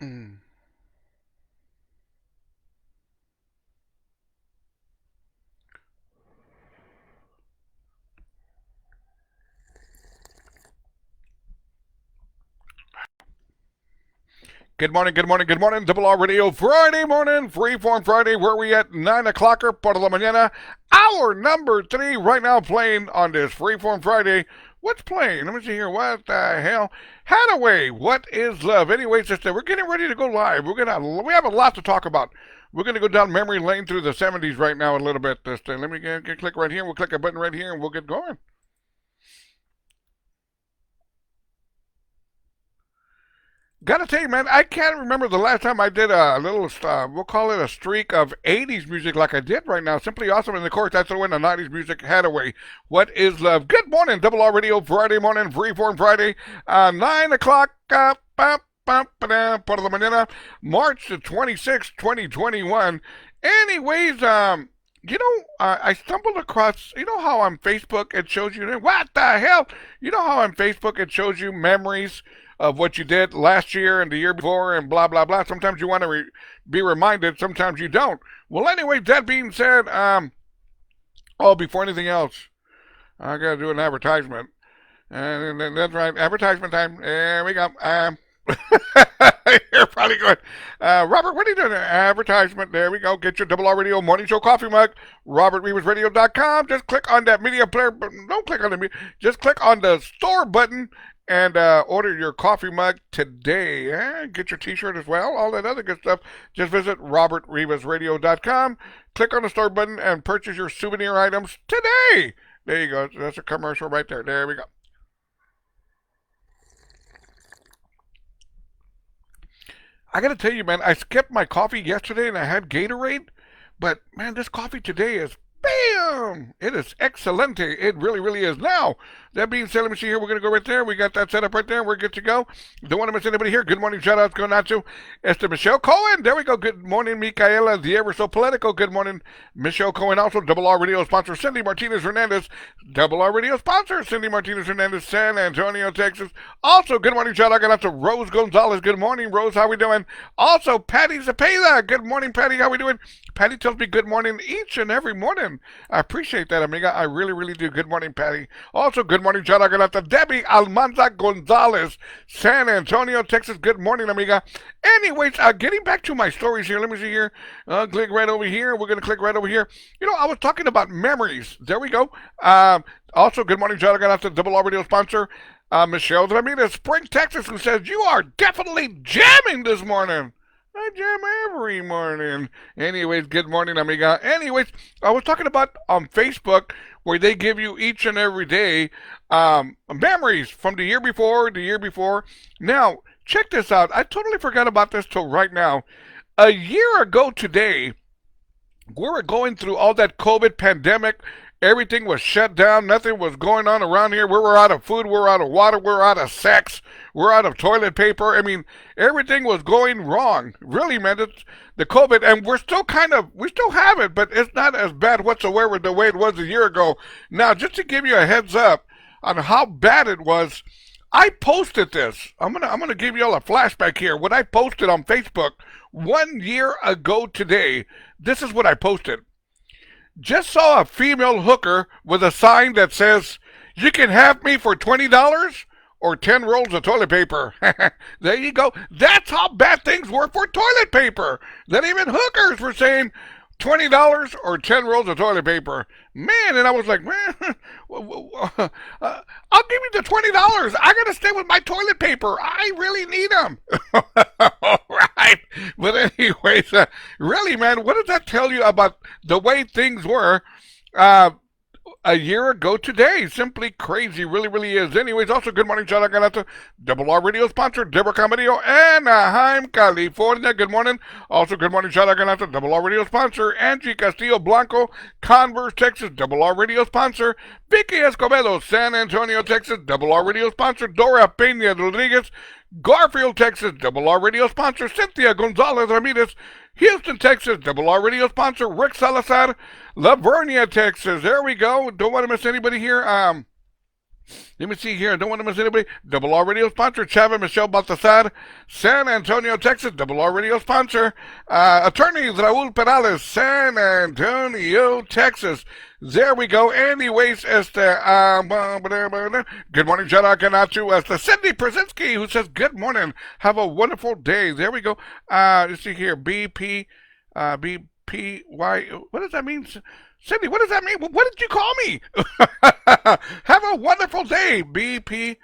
Mm. Good morning, good morning, good morning. Double R Radio Friday morning, Freeform Friday. Where we at 9 o'clock por la mañana. Hour number 3 right now playing on this Freeform Friday. What's playing? Let me see here. What the hell? Hadaway, What is Love? Anyways, sister, we're getting ready to go live. We have a lot to talk about. We're gonna go down memory lane through the 70s right now a little bit. Let me click right here. We'll click a button right here and we'll get going. Gotta tell you, man, I can't remember the last time I did a little, we'll call it a streak of 80s music like I did right now. Simply awesome. And of course, that's when the 90s music had away. What is love? Good morning, Double R Radio, Friday morning, Freeform Friday, 9 o'clock, por la mañana, March the 26th, 2021. Anyways, I stumbled across, you know how on Facebook it shows you, what the hell? You know how on Facebook it shows you memories of what you did last year and the year before and blah, blah, blah. Sometimes you want to be reminded, sometimes you don't. Well, anyway, that being said, before anything else, I got to do an advertisement. And that's right, advertisement time. There we go. You're probably going, Robert, what are you doing? Advertisement. There we go. Get your Double R Radio Morning Show coffee mug. robertrivasradio.com. Just click on that media player. Don't click on the media. Just click on the store button and order your coffee mug today. Get your t-shirt as well. All that other good stuff. Just visit robertrivasradio.com. Click on the store button and purchase your souvenir items today. There you go. That's a commercial right there. There we go. I gotta tell you, man, I skipped my coffee yesterday and I had Gatorade, but man, this coffee today is bam! It is excelente. It really, really is. Now, that being said, let me see here. We're gonna go right there. We got that set up right there. We're good to go. Don't want to miss anybody here. Good morning, shout outs going out to Esther Michelle Cohen. There we go. Good morning, Micaela, the ever so political. Good morning, Michelle Cohen. Also, Double R Radio sponsor Cindy Martinez Hernandez. Double R Radio sponsor Cindy Martinez Hernandez, San Antonio, Texas. Also, good morning, shout out going out to Rose Gonzalez. Good morning, Rose. How we doing? Also, Patty Zapata. Good morning, Patty. How we doing? Patty tells me good morning each and every morning. I appreciate that, amiga. I really, really do. Good morning, Patty. Also, good morning, shout out to Debbie Almanza Gonzalez, San Antonio, Texas. Good morning, amiga. Anyways, getting back to my stories here. Let me see here. Click right over here. We're going to click right over here. You know, I was talking about memories. There we go. Also, good morning, shout out to Double R Radio sponsor, Michelle Ramirez, Spring, Texas, who says, you are definitely jamming this morning. I jam every morning. Anyways, good morning, amiga. Anyways, I was talking about on Facebook where they give you each and every day memories from the year before, the year before. Now, check this out. I totally forgot about this till right now. A year ago today, we were going through all that COVID pandemic. Everything was shut down. Nothing was going on around here. We were out of food. We were out of water. We were out of sex. We're out of toilet paper. I mean, everything was going wrong. Really, man. It's the COVID, and we still have it, but it's not as bad whatsoever the way it was a year ago. Now, just to give you a heads up on how bad it was, I posted this. I'm gonna give you all a flashback here. What I posted on Facebook 1 year ago today. This is what I posted. Just saw a female hooker with a sign that says, you can have me for $20 or 10 rolls of toilet paper. There you go. That's how bad things were for toilet paper. That even hookers were saying $20 or 10 rolls of toilet paper. Man, and I was like, man, I'll give you the $20. I got to stay with my toilet paper. I really need them. All right. But anyways, really, man, what does that tell you about the way things were uh, a year ago today? Simply crazy. Really, really is. Anyways, also, good morning, shout out to Double R Radio sponsor, Deborah Camarillo, Anaheim, California. Good morning. Also, good morning, shout out to Double R Radio sponsor, Angie Castillo Blanco, Converse, Texas. Double R Radio sponsor, Vicky Escobedo, San Antonio, Texas. Double R Radio sponsor, Dora Peña Rodriguez, Garfield, Texas. Double R Radio sponsor, Cynthia Gonzalez Ramirez, Houston, Texas. Double R Radio sponsor, Rick Salazar, Lavernia, Texas. There we go. Don't want to miss anybody here. Let me see here. I don't want to miss anybody. Double R Radio sponsor, Chava Michelle Baltasar, San Antonio, Texas. Double R Radio sponsor, attorney Raul Perales, San Antonio, Texas. There we go. Anyways, good morning, shout out to Cindy Przinski, who says, good morning. Have a wonderful day. There we go. Let's see here. BPY. What does that mean? Cindy, what does that mean? What did you call me? Have a wonderful day. BPPY.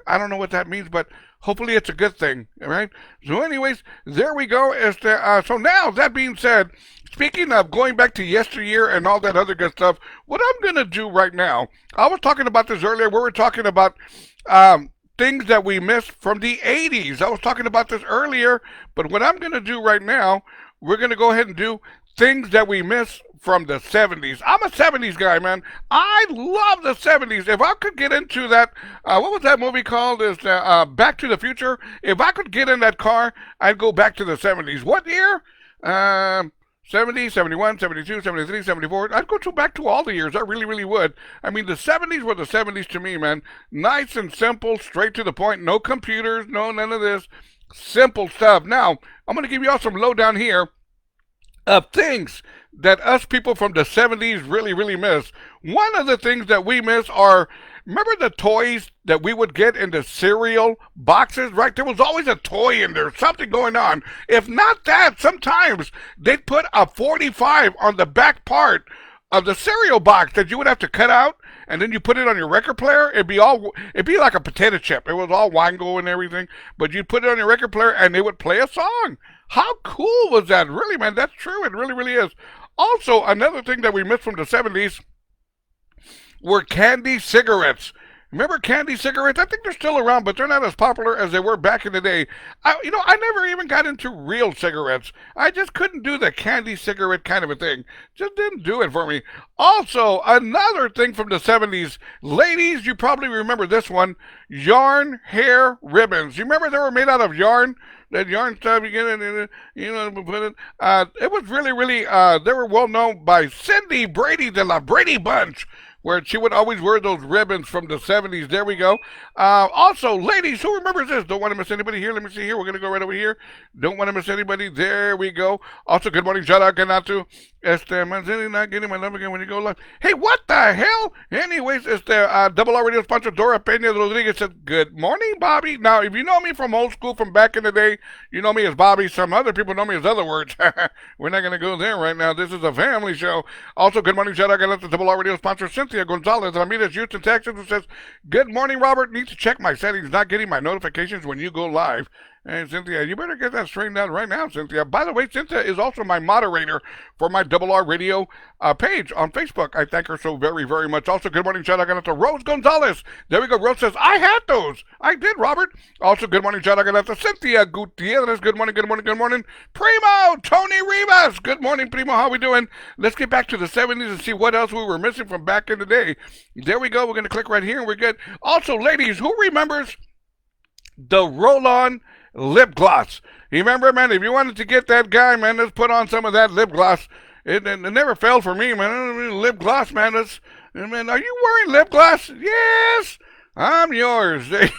I don't know what that means, but hopefully it's a good thing. All right. So, anyways, there we go. So now, that being said, speaking of going back to yesteryear and all that other good stuff, what I'm going to do right now, I was talking about this earlier. We were talking about things that we missed from the 80s. I was talking about this earlier, but what I'm going to do right now, we're going to go ahead and do things that we miss from the 70s. I'm a 70s guy, man. I love the 70s. If I could get into that, what was that movie called? Is Back to the Future? If I could get in that car, I'd go back to the 70s. What year? 70, 71, 72, 73, 74. I'd go back to all the years. I really, really would. I mean, the 70s were the 70s to me, man. Nice and simple, straight to the point. No computers, no none of this. Simple stuff. Now, I'm going to give you all some lowdown here of things that us people from the 70s really, really miss. One of the things that we miss are, remember the toys that we would get in the cereal boxes, right? There was always a toy in there, something going on. If not that, sometimes they'd put a 45 on the back part of the cereal box that you would have to cut out, and then you put it on your record player. It'd be like a potato chip. It was all Wango and everything, but you'd put it on your record player and it would play a song. How cool was that? Really, man, that's true. It really, really is. Also, another thing that we missed from the 70s were candy cigarettes. Remember candy cigarettes? I think they're still around, but they're not as popular as they were back in the day. I never even got into real cigarettes. I just couldn't do the candy cigarette kind of a thing. Just didn't do it for me. Also, another thing from the 70s, ladies, you probably remember this one, yarn hair ribbons. You remember they were made out of yarn? That yarn stuff you get in, put it. It was really, really, they were well known by Cindy Brady de la Brady Bunch, where she would always wear those ribbons from the 70s. There we go. Also, ladies, who remembers this? Don't want to miss anybody here. Let me see here. We're going to go right over here. Don't want to miss anybody. There we go. Also, good morning. Shout out Ganatu. Manzini not getting my number again when you go live. Hey, what the hell? Anyways, it's the Double R Radio sponsor, Dora Pena Rodriguez said, good morning, Bobby. Now, if you know me from old school, from back in the day, you know me as Bobby. Some other people know me as other words. We're not going to go there right now. This is a family show. Also, good morning. Shout out to Double R Radio sponsor, Cynthia Gonzalez, Ramirez, Houston, Texas, who says, good morning, Robert. Need to check my settings, not getting my notifications when you go live. And Cynthia, you better get that straightened out right now, Cynthia. By the way, Cynthia is also my moderator for my Double R Radio page on Facebook. I thank her so very, very much. Also, good morning, shout out to Rose Gonzalez. There we go. Rose says, I had those. I did, Robert. Also, good morning, shout out to Cynthia Gutierrez. Good morning, good morning, good morning. Primo, Tony Rivas. Good morning, Primo. How we doing? Let's get back to the 70s and see what else we were missing from back in the day. There we go. We're going to click right here and we're good. Also, ladies, who remembers the roll-on lip gloss? You remember, man, if you wanted to get that guy, man, let's put on some of that lip gloss. It never failed for me, man. Lip gloss, man. Man, are you wearing lip gloss? Yes, I'm yours. That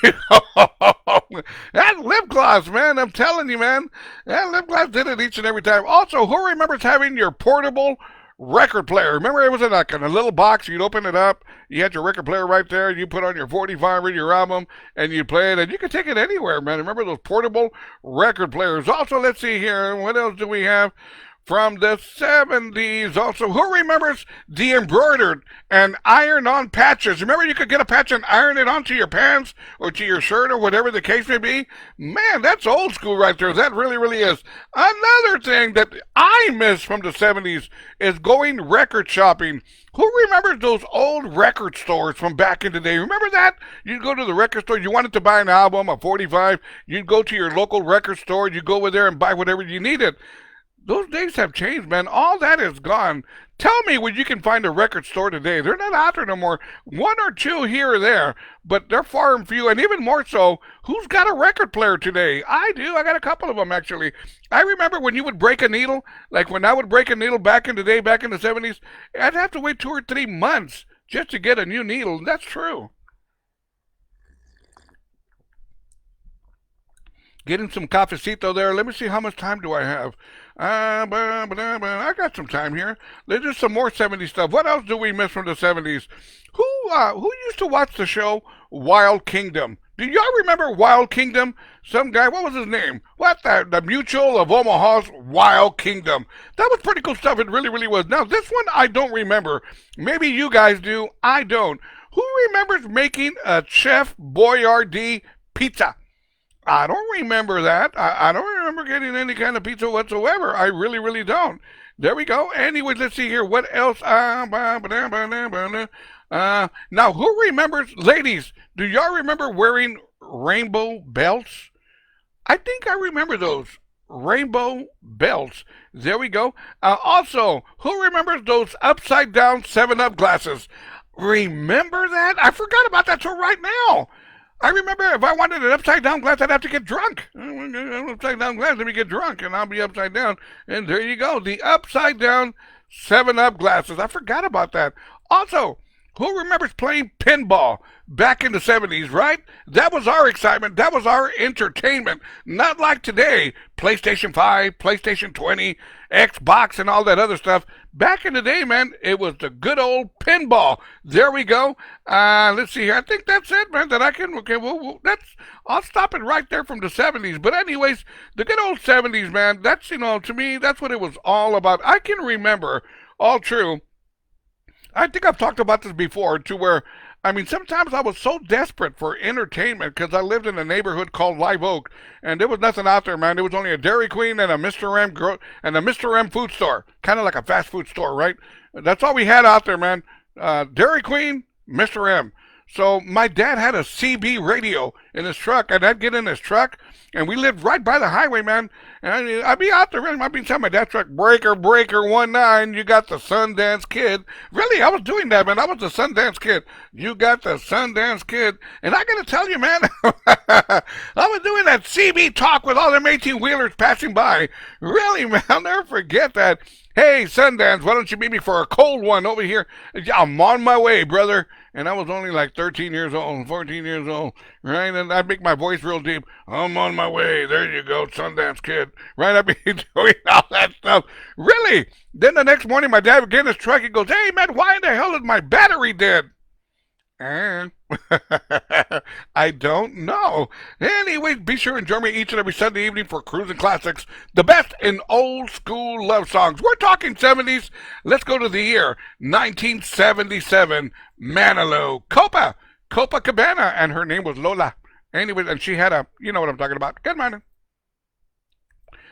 lip gloss, man, I'm telling you, man. That lip gloss did it each and every time. Also, who remembers having your portable record player? Remember, it was in a little box. You'd open it up. You had your record player right there. You put on your 45 in your album, and you play it, and you could take it anywhere, man. Remember those portable record players? Also, let's see here. What else do we have from the 70s? Also, who remembers the embroidered and iron-on patches? Remember, you could get a patch and iron it onto your pants or to your shirt or whatever the case may be? Man, that's old school right there. That really, really is. Another thing that I miss from the 70s is going record shopping. Who remembers those old record stores from back in the day? Remember that? You'd go to the record store. You wanted to buy an album, a 45. You'd go to your local record store. You'd go over there and buy whatever you needed. Those days have changed, man. All that is gone. Tell me when you can find a record store today. They're not out there no more. One or two here or there, but they're far and few. And even more so, who's got a record player today? I do. I got a couple of them, actually. I remember when you would break a needle, like when I would break a needle back in the day, back in the 70s, I'd have to wait 2 or 3 months just to get a new needle. That's true. Getting some cafecito there. Let me see how much time do I have. I got some time here. Let's do some more 70s stuff. What else do we miss from the 70s? Who used to watch the show Wild Kingdom? Do y'all remember Wild Kingdom? Some guy, what was his name? What, the Mutual of Omaha's Wild Kingdom. That was pretty cool stuff. It really, really was. Now, this one I don't remember. Maybe you guys do. I don't. Who remembers making a Chef Boyardee pizza? I don't remember that. I don't remember getting any kind of pizza whatsoever. I really, really don't. There we go. Anyways, let's see here. What else? Now, who remembers, ladies, do y'all remember wearing rainbow belts? I think I remember those. Rainbow belts. There we go. Also, who remembers those upside down 7-Up glasses? Remember that? I forgot about that till right now. I remember if I wanted an upside down glass, I'd have to get drunk. An upside down glass, let me get drunk, and I'll be upside down. And there you go, the upside down 7-Up glasses. I forgot about that. Also, who remembers playing pinball back in the 70s, right? That was our excitement. That was our entertainment. Not like today, PlayStation 5, PlayStation 20, Xbox, and all that other stuff. Back in the day, man, it was the good old pinball. There we go. Let's see here. I think that's it, man, that I can, okay, I'll stop it right there from the 70s. But anyways, the good old 70s, man, that's, to me, that's what it was all about. I can remember, all true, I think I've talked about this before, to where, sometimes I was so desperate for entertainment because I lived in a neighborhood called Live Oak, and there was nothing out there, man. There was only a Dairy Queen and a Mr. M food store, kind of like a fast food store, right? That's all we had out there, man. Dairy Queen, Mr. M. So my dad had a CB radio in his truck, and I'd get in his truck, and we lived right by the highway, man. And I'd be out there, I'd be telling my dad's truck, breaker, 19, you got the Sundance Kid. Really, I was doing that, man. I was the Sundance Kid. You got the Sundance Kid. And I gotta tell you, man, I was doing that CB talk with all them 18-wheelers passing by. Really, man, I'll never forget that. Hey, Sundance, why don't you meet me for a cold one over here? I'm on my way, brother. And I was only like 13 years old, 14 years old, right? And I'd make my voice real deep. I'm on my way. There you go, Sundance Kid. Right? I'd be doing all that stuff. Really? Then the next morning, my dad would get in his truck. He goes, hey, man, why in the hell is my battery dead? I don't know. Anyways, be sure and join me each and every Sunday evening for Cruising Classics, the best in old school love songs. We're talking 70s. Let's go to the year 1977. Manilow, Copacabana, and her name was Lola. Anyways, and she had you know what I'm talking about. Good morning.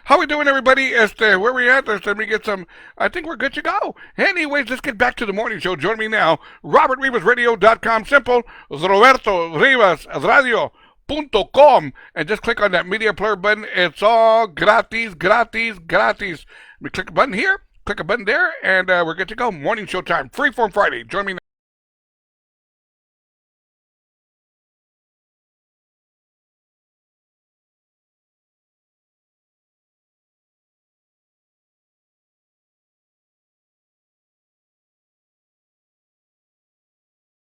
How we doing, everybody? Where we at? Let me get some. I think we're good to go. Anyways, let's get back to the morning show. Join me now. robertrivasradio.com. Simple. robertrivasradio.com. And just click on that media player button. It's all gratis, gratis, gratis. We click a button here, click a button there, and we're good to go. Morning show time. Freeform Friday. Join me now.